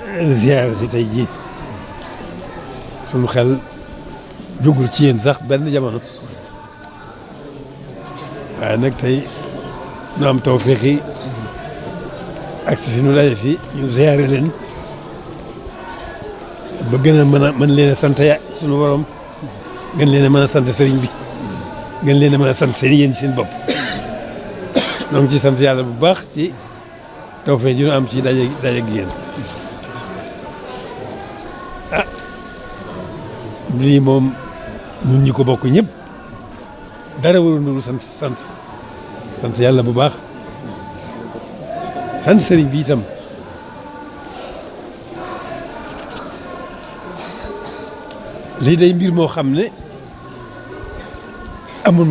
ziyaare si tey jii sunu xel jógul ci yéen sax benn jamono waaye nag tey nu am tawfeex yi ak si fi nu daje fi ñu ziyaare leen ba gën a mën leen a sant sunu borom gën leen a mën a sant sëriñ bi gën leen a mën a sant yéen seen bopp ñoo ngi ciy sant yàlla bu baax ci tawfeex ji ñu am ci daje gi yéen lii moom ñun ñi ko bokk ñëpp dara warul lu sant yàlla bu baax sant sëriñ bi itam lii day mbir moo xam ne amul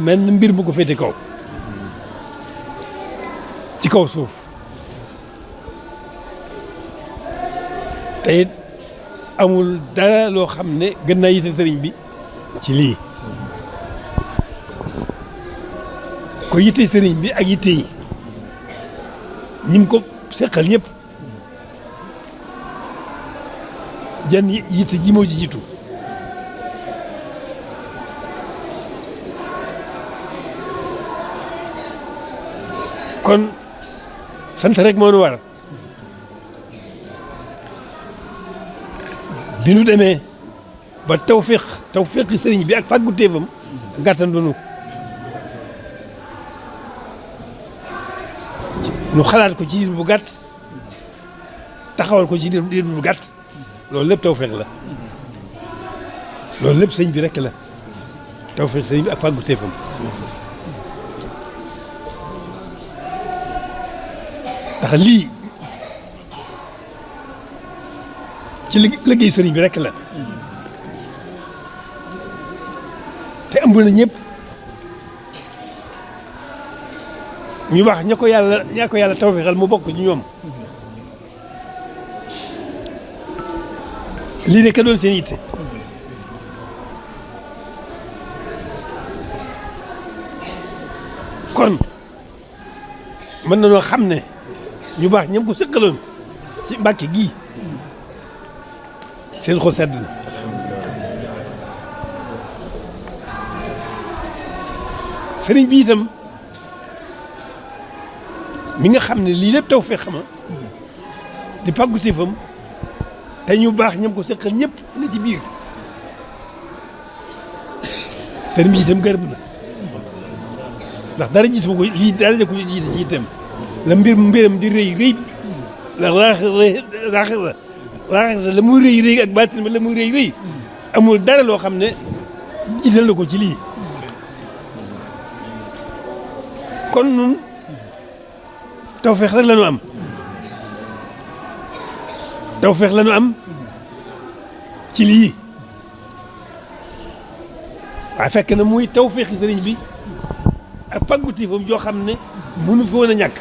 menn mbir mu ko féete kaw ci kaw suuf te it amul dara loo xam ne gën naa yite sëriñ bi ci lii ko yite sëriñ bi ak yite yi ñi ko seqal ñëpp jan yite ji moo ci jiitu kon sant rek moo nu war bi nu demee ba tawfeexi sëriñ bi ak fàggu téefam gàttandunu nu xalaat ko ci diir bu gàtt taxawal ko ci diir bu gàtt loolu lépp tawfeex la loolu lépp sëriñ bi rek la tawfeex sëriñ bi ak fàggu téefam ndax lii ci liggéey sëriñ bi rek la te ëmb na ñëpp ñu wax ña ko yàlla tawfeexal mu bokk ci ñoom lii de ka doon seen yitte kon mën na noo xam ne ñu baax ñam ko sëqaloon ci Mbàkke gii seen xol sedd na sëriñ bi itam mi nga xam ne lii lépp taw fee xama di pàggu téefam te ñu baax ñam ko sëqal ñëpp ne ci biir sëriñ bi itam gërëm na ndax dara jiitu ko lii dara ko jiite ci itam la mbiram di rëy la laaxira la muy rëy ak baatin ba la muy rëy amul dara loo xam ne jiital na ko ci lii kon nun tawfeex rek la ñu am tawfeex la ñu am ci lii waaye fekk na muy tawfeexi sëriñ bi ak pàggutéefam joo xam ne mënu fi woon a ñàkk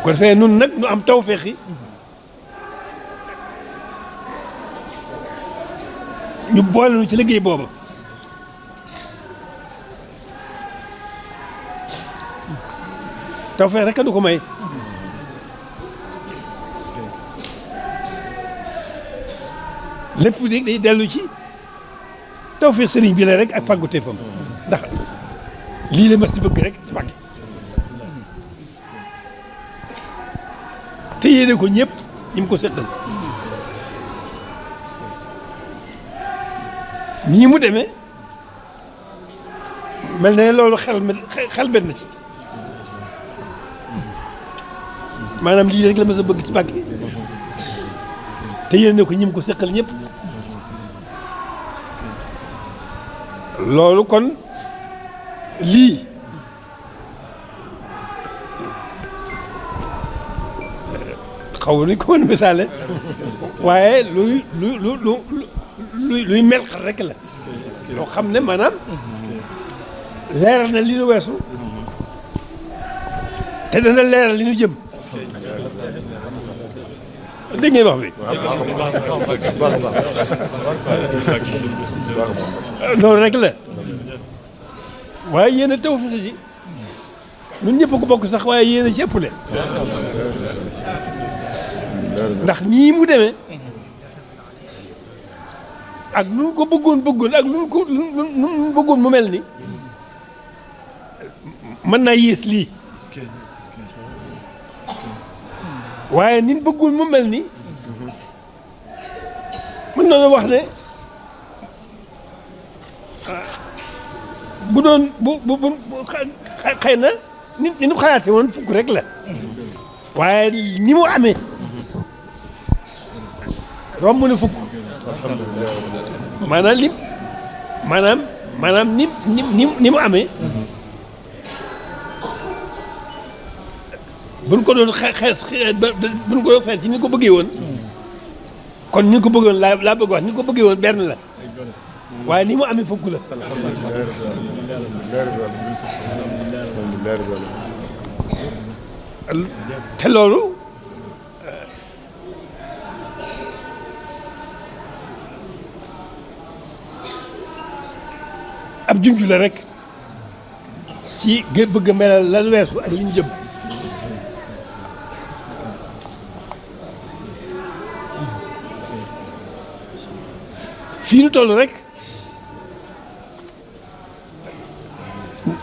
ko defee nun nag nu am tawfeexi ñu boole nu ci liggéey booba tawfeex rek a du ko may lépp day dellu ci tawfeex sëriñ bi la rek ak pàggutéefam ndax lii la ma si bëgg rek ci Mbàkke te yéene ko ñëpp ñi mu ko seqal nii mu demee mel na ne loolu xel benn ci maanaam lii rek la ma sa bëgg ci Mbàkke te yéene ko ñi mu ko seqal ñëpp loolu kon lii xaw ma nu ñu ko mën a misaale waaye luy mel rek la loo xam ne maanaam leeral na li nu weesu te dana leeral li nu jëm dégg ngeen wax bi loolu rek la waaye yéen a tawfeex ji ñun ñëpp ko bokk sax waaye yéen a ci ëppale ndax nii mu demee ak lu ko bëggoon ak lu ko bëggoon mu mel ni mën naa yées lii waaye ni bëggoon mu mel ni mën na wax ne bu doon bu xëy na ni ñu xalaate woon fukk rek la waaye ni mu amee romb na fukk maanaam lim maanaam ni mu amee buñ ko doon buñ ko doon xees ci ni ko bëggee woon kon ni ko bëggee woon laa bëgg wax ni ko bëggee woon benn la waaye ni mu amee fukk la te loolu ab junj la rek ci bëgg a melal lan weesu ak li ñu jëm fii nu toll rek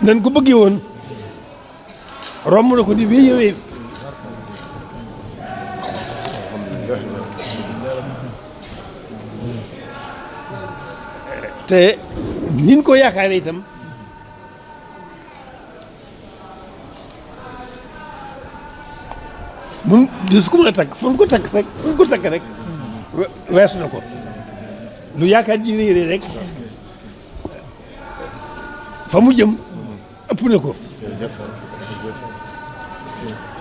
nan ko bëggee woon romb na ko di wéy wéy te nin ko yaakaare itam mun di su ko mën a takk fu mu ko takk rek weesu na ko lu yaakaar ji réy rek fa mu jëm ëpp na ko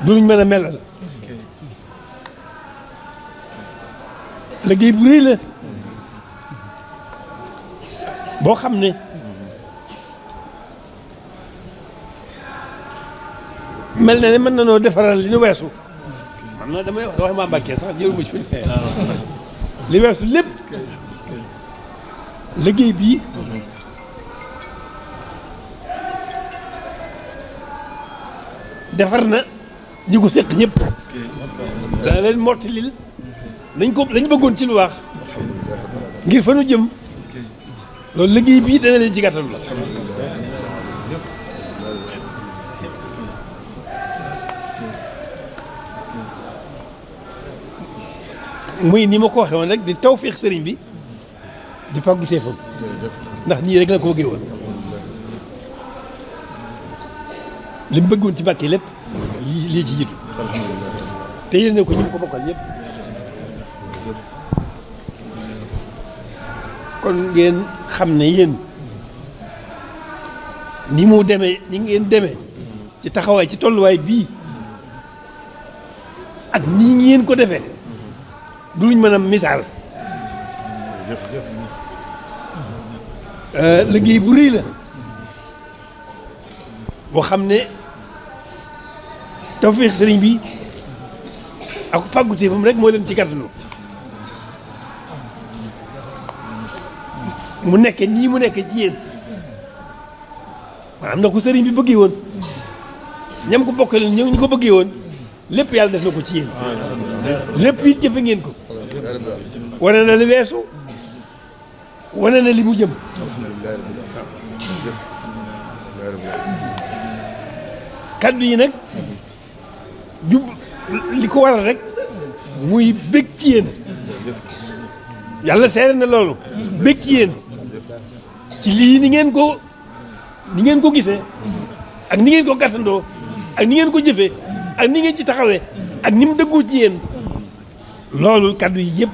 duñ mën a melal liggéey bu rëy la boo xam ne mel na ne mën na noo defaral li ñu weesu man na damay wax maa Mbàkke sax jëru ma ci li weesu lépp liggéey bii defar na ñi ko seq ñëpp dana leen mottalil lañ bëggoon ci lu baax ngir fa nu jëm loolu liggéey bii dana leen ci gàttal la muy ni ma ko waxee woon rek di tawfeex sëriñ bi di pàggu teefam ndax nii rek la ko bëggee woon li mu bëggoon ci Mbàkke lépp lii ci jiitu te yéene ko ñu ko bokkal ñëpp kon ngeen xam ne yéen ni mu demee ni ngeen demee ci taxawaay ci tolluwaay bii ak nii ngeen ko defee duñ mën a misaal liggéey bu rëy la boo xam ne tawfeex sëriñ bi ak pàggute moom rek moo leen ci gàttanu mu nekk nii mu nekk ci yéen am na ko sëriñ bi bëggee woon ñam ko bokkale ñu ko bëggee woon lépp yàlla def na ko ci yéen lépp it jëfe ngeen ko wane na li weesu wane na li mu jëm kaddu yi nag jub li ko waral rek muy bég ci yéen yàlla seere na loolu bég ci yéen ci lii ni ngeen ko gisee ak ni ngeen ko gàttandoo ak ni ngeen ko jëfee ak ni ngeen ci taxawee ak ni mu dëggoo ci yéen loolu kaddu yi yëpp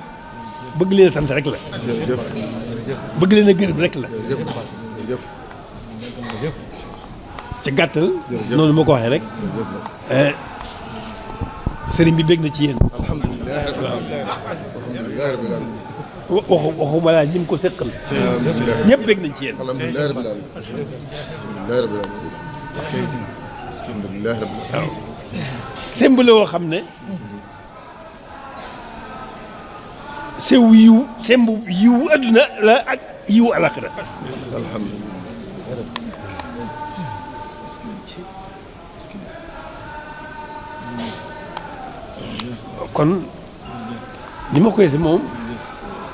bëgg leen a sant rek la bëgg leen a gërëm rek la ci gàttal noonu ma ko waxee rek sëriñ bi bég na ci yéen waxuma laa ñi mu ko seqal ñëpp bég nañ ci yéen waaw semble woo xam ne sew yiw adduna la ak yiw alaxira kon ni ma koy si moom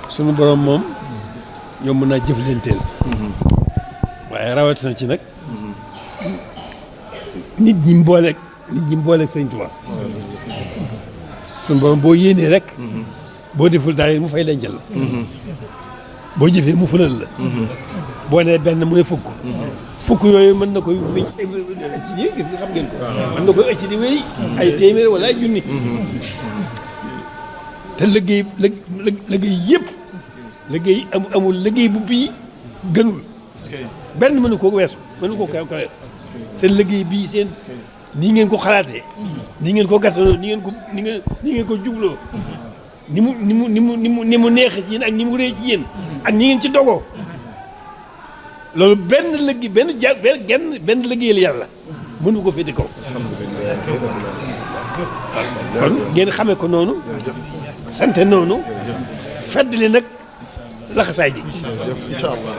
sunu borom moom yomb naa jëflanteel waaye rawatina ci nag nit ñi mu booleeg Sëriñ Tuubaa sunu borom boo yéenee rek boo deful daal mu fay dencal la boo jëfee mu fulal la boo nee benn mu ne fukk yooyu mën na koy wéy ëcc di gis nga xam ngeen ko mën na koy ëcc di wéy ay téeméer wala ay junni te liggéey yëpp liggéey amul liggéey bu bii gënul benn mënu koo weesu mënu koo kawe seen liggéey bii seen nii ngeen ko xalaatee nii ngeen ko gàttaloo nii ngeen ko jubloo ni mu neexee ci yéen ak ni mu rëy ci yéen ak ni ngeen ci dogoo loolu benn liggéey la yàlla mënu ko féete kaw kon ngeen xamee ko noonu sante noonu feddali nag laxasaay ji incha allah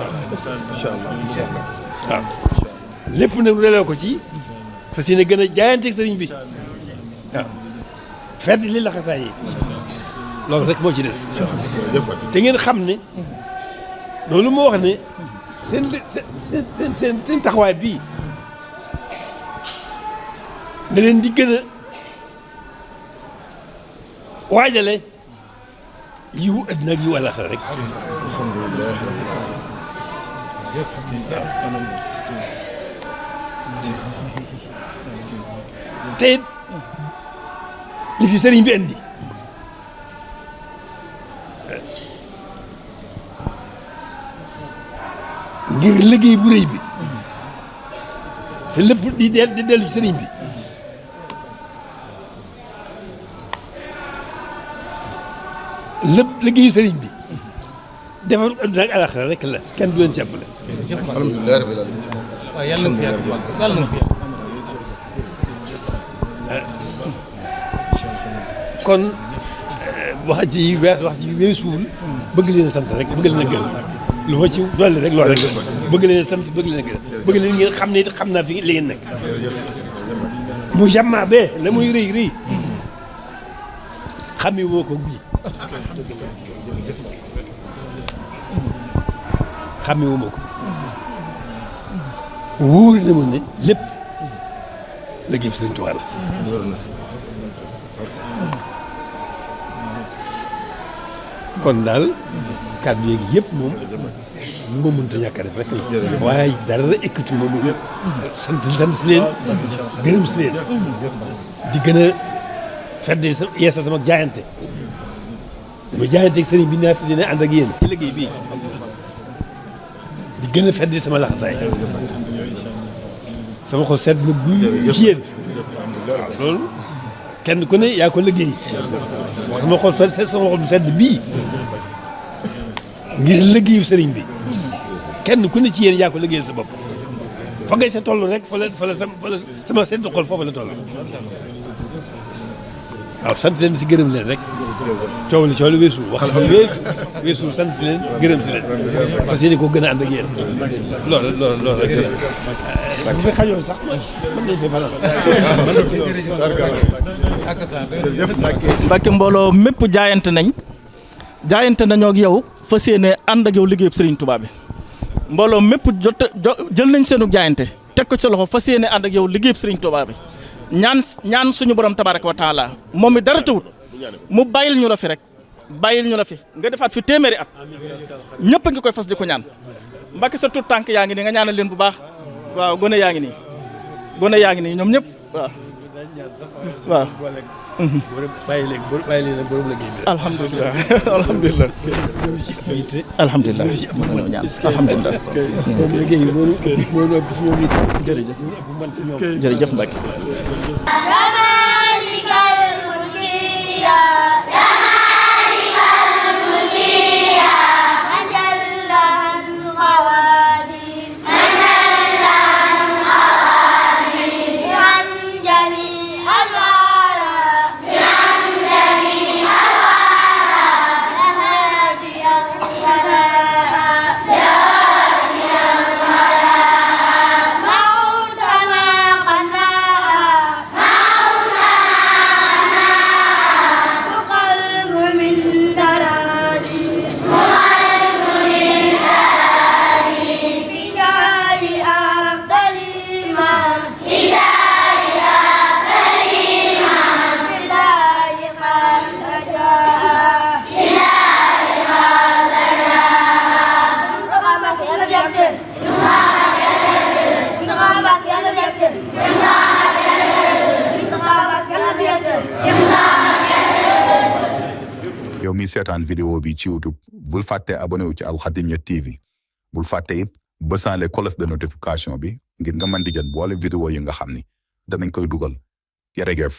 waaw lépp nag reloo ko ci fas yéene gën a jaayanteeg sëriñ bi waaw feddali laxasaay yi loolu rek moo ci des te ngeen xam ne loolu moo wax ne seen taxawaay bii da leen di gën a waajale yiwu àddina ak yiwu àllaaxira rek te it li fi sëriñ bi indi ngir liggéey bu rëy bi te lépp di dellu ci sëriñ bi lépp liggéeyu sëriñ bi defaru adduna ak alaxira rek la kenn du leen jàppale. alhamdulilah rabbil alamin. waaw yàlla na fi yàgg yàlla na fi yàgg. kon wax ji weesuwul bëgg leen a sant rek bëgg leen a gërëm lu ma ci dolli rek loolu rek bëgg leen a sant bëgg leen a gërëm bëgg leen ngeen xam ne it xam naa fi li ngeen nekk mu jammaa bee la muy rëy rëy xamee woo ko bii xamee woo ma ko wóor na ma ne lépp liggéey bi Sëriñ Tuubaa la kon daal kàddu yeegi yëpp moom lu ma mënta ñàkk a def rek la waaye dara ekkatu ma moom sant si leen gërëm si leen di gën a fedd yeesal sama jaayante dama jaayante ak sëriñ bi naa fi ne ànd ak yéen ci liggéey bii di gën a fedd sama laxasaay sama xol sedd na guy ci yéen waaw loolu kenn ku ne yaa ko liggéey sama xol du sedd bii ngir liggéeyu sëriñ bi kenn ku ne ci yéen yaa ko liggéeyal sa bopp fa ngay sa toll rek fa la sama sedd xol foofu la toll waaw sant leen si gërëm leen rek coow li weesu wax weesu sant si leen gërëm si leen parce que yéen ko gën a ànd ak yéen loolu rek bu fi xajoon sax mën nañ fi fanaan Mbàkke mbooloo mépp jaayante nañoo ak yow fas yéene ànd ak yow liggéeyub Serigne Touba bi mbooloo mépp jël nañ seenu jaayante teg ko ci sa loxo fas yéene ànd ak yow liggéeyub Serigne Touba bi ñaan suñu borom tabaraka wa taala moom mi dara tawut mu bàyyil ñu la fi rek nga defaat fi téeméeri at ñëpp a ngi koy fas di ko ñaan Mbàkke sa tut tànk yaa ngi nii nga ñaanal leen bu baax waaw gone yaa ngi nii ñoom ñëpp waaw bàyyi leen borom liggéey bi alhamdulilah alhamdulilah alhamdulilah jërëjëf Mbacke yow mi seetaan vidéo bi ci YouTube bul fàtte abonné wu ci Al Khadimiyyah TV bul fàtte it bësaale cloche de notification bi ngir nga mën di jot boole vidéo yi nga xam ni danañ koy dugal jërëjëf